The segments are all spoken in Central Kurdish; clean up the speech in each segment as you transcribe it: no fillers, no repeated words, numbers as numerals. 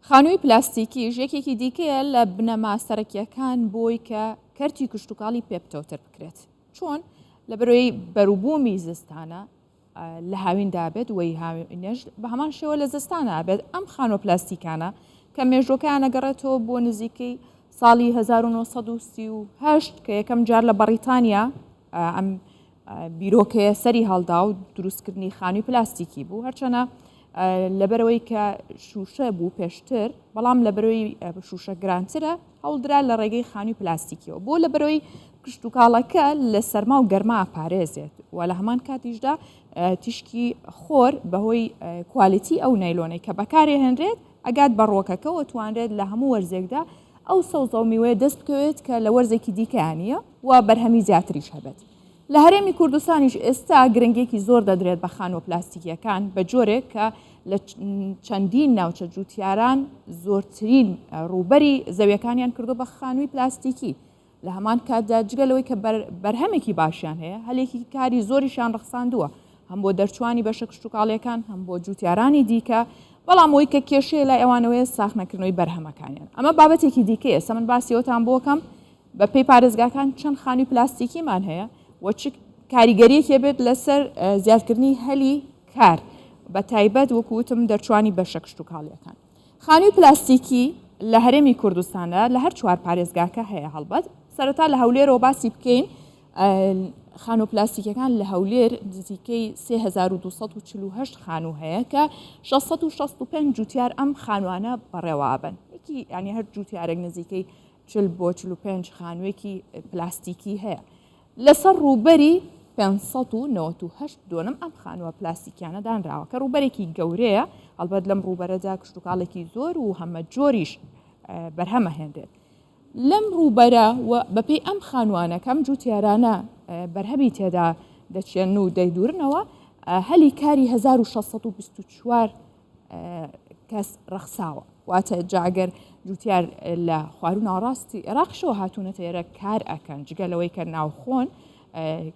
خانووی پلاستیکی ژێکێکی دیکەیە لە بنەما سەرەکیەکان بۆی کە کەرتی کشتتوکاڵی پێبتەوتر بکرێت چۆن لە بەرەوەی بەروبوومی زستانە لە هاویندا بێت وی هاوینێژ بە هەمان شێوە لە زستانە بێت ئەم خانۆ پلاستیکانە کە مێژۆکەیان نەگەڕێتەوە بۆ نزیکەی ساڵی 1938 کە یەکەم جار لە بەریتانیا ئەم بیرۆکەیە سەری هەڵدا و دروستکردنی خانووی پلاستیکی بوو هەرچەنە لەبەرەوەی کە شوشە بوو پێشتر بەڵام لەبەرەوەی شوشە گرانترە هەوڵدرا لە ڕێگەی خانووی پلاستیکیەوە بۆ لەبەرەوەی کشتتوکاڵەکە لە سەرما و گەرما پارێزێت و لە هەمان کاتیشدا تیشکی خۆر بەهۆی کوالیتی ئەو نەیلۆنەی کە بەکارێ هێنرێت ئەگات بە ڕۆکەکەەوە توانرێت لە هەموو وەرزێکدا ئەو سەوزە و میوەیە دەست بکەوێت کە لە وەرزێکی دیکەیانە و بەرهەمی زیاتریش هەبێت. لە هەرێمی کوردستانیش ئێستا گرنگێکی زۆر دەدرێت بە خانۆ پلاستیکیەکان بە جۆرێک کە لە چەندین ناوچە جوتیاران زۆرترین ڕووبەری زەویەکانیان کردو بە خانووی پلاستیکی لە هەمان کاتدا جگەلەوەی کە بەرهەمێکی باشیان هەیە هەلێکی کاری زۆریشان ڕخساندووە هەم بۆ دەرچوانی بەشە کشتتوکاڵیەکان هەم بۆ جوتیارانی دیکە بەڵام ئەوەی کە کێشەیە لای ئەوانەوەی ساختنەکردنەوەی بەرهەمەکانیان ئەمە بابەتێکی دیکەیە ئێستا من باسیەوەتان بۆکەم بە پێی پارێزگاکان چەند خانووی پلاستیکیمان هەیە و چ کاریگەریەکێ بێت لەسەر زیادکردنی هەلی کار بە تایبەت وەکوتم دەرچوانی بەشە کشتتوکاڵیەکان. خانووی پلاستیکی لە هەرێمی کوردستانە لە هەر چوار پارێزگاکە هەیە هەڵبەت سەرەتا لە هەولێرەوە باسی بکەین خانۆ پلاستیکەکان لە هەولێر نزیکەی 3248 خانوو هەیە کە 665 جوتیار ئەم خانوانە بەڕێوابن یەکی ینی هەر جوتیارێک نزیکەی 40 بۆ 45 خانوویەکی پلاستیکی هەیە لەسەر ڕووبەری 598 دۆنم ئەم خانووە پلاستیکیانە دانراوە کە ڕووبەرێکی گەورەیە هەڵبەت لەم ڕووبەرەدا کشتتوکاڵێکی زۆر و هەمە جۆریش بەرهەمە هێندێت لەم ڕووبەرە و بەپێی ئەم خانوانە کەم جوتیارانە بەرهەمی تێدا دەچێن و دەیدورنەوە هەلی کاری 1624 کەس ڕەخساوە واتە جاگەر جوتیار لە خواروو ناڕاستی عێراقیشەوە هاتوونەتە ئێرە کار ئەکەن جگەلەوەی کە ناوخۆن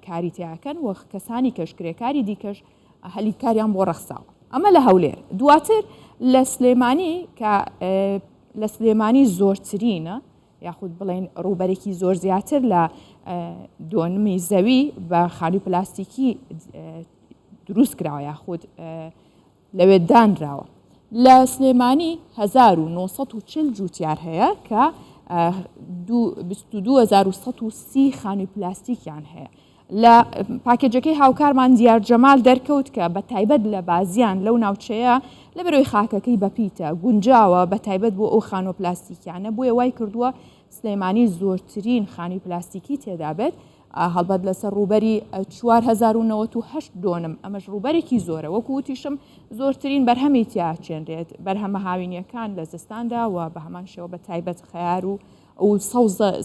کاری تیاکەن و کەسانی کەشکرێکاری دیکەش هەلی کاریان بۆ ڕەخساوە ئەمە لە هەولێر دواتر لە سلێمانی کە لە سلێمانی زۆرترینە یاخود بڵێن ڕووبەرێکی زۆر زیاتر لە دۆنمی زەوی بە خانووی پلاستیکی دروست کراوە یاخود لەوێ دانراوە لە سلێمانی 1940 جوتیار هەیە کە 2130 خانووی پلاستیکیان هەیە لە پاکێجەکەی هاوکارمان دیار جەمال دەرکەوت کە بە تایبەت لە بازیان لەو ناوچەیە لە بەرەوەی خاکەکەی بەپیتە گونجاوە بە تایبەت بۆ ئەو خانۆ پلاستیکیانە بۆیە وای کردووە سلێمانی زۆرترین خانووی پلاستیکی تێدا بێت هەڵبەت لەسەر ڕووبەری 4098 دۆنم ئەمەش ڕووبەرێکی زۆرە وەکوتیشم زۆرترین بەرهەمی تیاچێنرێت بەرهەمە هاوینیەکان لە زستاندا و بە هەمان شێوە بە تایبەت خەیار و ئەو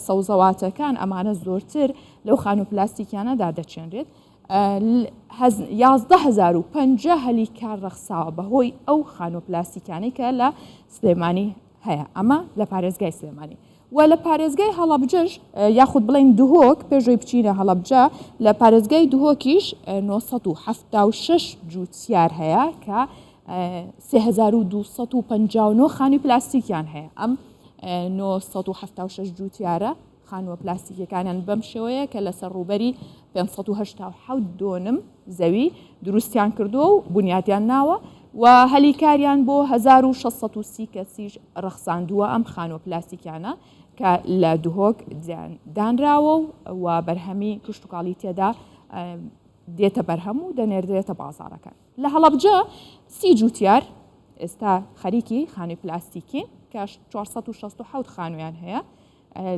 سەوزەواتەکان ئەمانە زۆرتر لەو خانوو پلاستیکیانەدا دەچێنرێت 11,050 هەلی کار ڕەخساوە بەهۆی ئەو خانوو پلاستیکانەی کە لە سلێمانی هەیە ئەمە لە پارێزگای سلێمانی و لە پارێزگای هەڵەبجەش یاخود بڵێن دهۆک پێشۆی بچینە هەڵەبجە لە پارێزگای دهۆکیش 976 جوتیار هەیە کە 3259 خانووی پلاستیکیان هەیە ئەم 976 جوتیارە خانووە پلاستیکەکانیان بەم شێوەیە کە لەسەر ڕووبەری 587 دۆنم زەوی دروستیان کردووە و بنیادیان ناوە و هەلی کاریان بۆ 1630 کەسیش ڕەخساندووە ئەم خانووە پلاستیکیانە کە لە دهۆک دانراوە و بەرهەمی کشتتوکاڵی تێدا دێتە بەرهەم و دەنێردرێتە بازاڕەکان لە هەڵەبجە 30 جوتیار ئێستا خەریکی خانووی پلاستیکی کە 467 خانوویان هەیە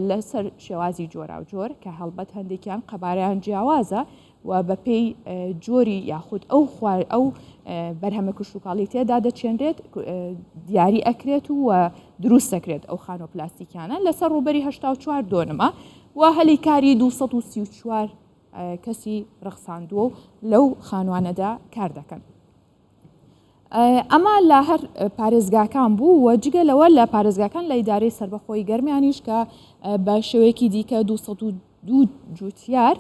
لەسەر شێوازی جۆرا و جۆر کە هەڵبەت هەندێکیان قەبارەیان جیاوازە و بەپێی جۆری یاخود ئەو بەرهەمە کشتتوکاڵی تێدا دەچێنرێت دیاری ئەکرێت و دروست دەکرێت ئەو خانۆ پلاستیکیانە لەسەر ڕووبەری 84 دۆنمە و هەلی کاری 234 کەسی ڕەخساندووە و لەو خانوانەدا کار دەکەن. ئەمە لە هەر پارێزگاکان بوو و جگەلەوە لە پارێزگاکان لە ئیدارەی سربەخۆی گەرمیانیش کە بە شێوەیەکی دیکە 202 جوتیار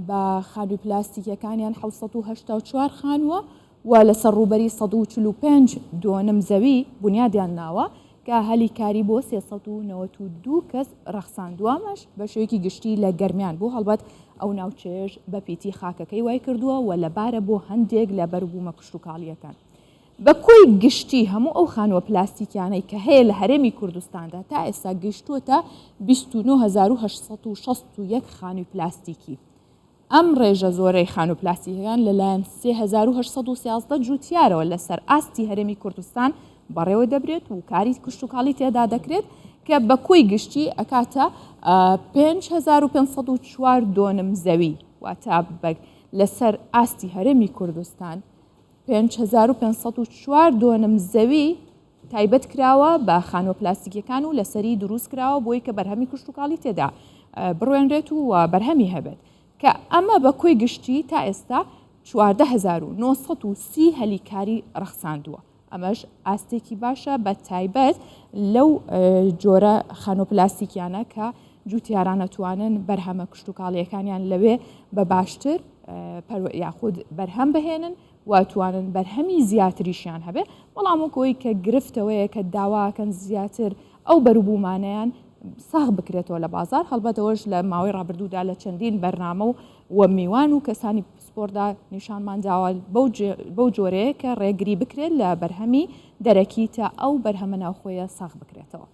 بە خانووی پلاستیکەکانیان 784 خانووە و لەسەر ڕووبەری 145 دۆنم زەوی بنیادیان ناوە کە هەلی کاری بۆ 392 کەس ڕەخساندووە ئەمەش بە شێوەیەکی گشتی لە گەرمیان بوو هەڵبەت ئەو ناوچێژ بە پیتی خاکەکەی وای کردووە و لەبارە بۆ هەندێک لە بەروبوومە کشتتوکاڵیەکان. بە کۆی گشتی هەموو ئەو خانووە پلاستیکیانەی کە هەیە لە هەرێمی کوردستاندا تا ئێستا گەیشتووەتە 29,861 خانووی پلاستیکی. ئەم ڕێژە زۆرەی خانوو پلاستیکەکان لەلایەن 3813 جوتیارەوە لەسەر ئاستی هەرێمی کوردستان بەڕێوە دەبرێت و کاری کشتتوکاڵی تێدا دەکرێت کە بە کۆی گشتی ئەکاتە 5504 دۆنم زەوی واتە لەسەر ئاستی هەرێمی کوردستان 5504 دۆنم زەوی تایبەت کراوە بە خانووە پلاستیکەکان و لەسەری دروست کراوە بۆی کە بەرهەمی کشتتوکاڵی تێدا بڕوێنرێت و بەرهەمی هەبێت کە ئەمە بە کۆی گشتی تا ئێستا 14930 هەلیکاری ڕەخساندووە. ئەمەش ئاستێکی باشە بە تایبەت لەو جۆرە خانووە پلاستیکیانە کە جوتیاران ئەتوانن بەرهەمە کشتتوکاڵیەکانیان لەوێ بە باشتر یاخود بەرهەم بهێنن واتوانن بەرهەمی زیاتریشیان هەبێ بەڵام وەکەوەی کە گرفتەوەیە کە داواکەن زیاتر ئەو بەروبوومانەیان ساغ بکرێتەوە لە بازار هەڵبەتەوەش لە ماوەی ڕابردوودا لە چەندین بەرنامە و میوان و کەسانی سپۆرتدا نیشانمان داوە بەو جۆرەیە کە ڕێگری بکرێت لە بەرهەمی دەرەکی تا ئەو بەرهەمە ناوخۆیە ساغ بکرێتەوە.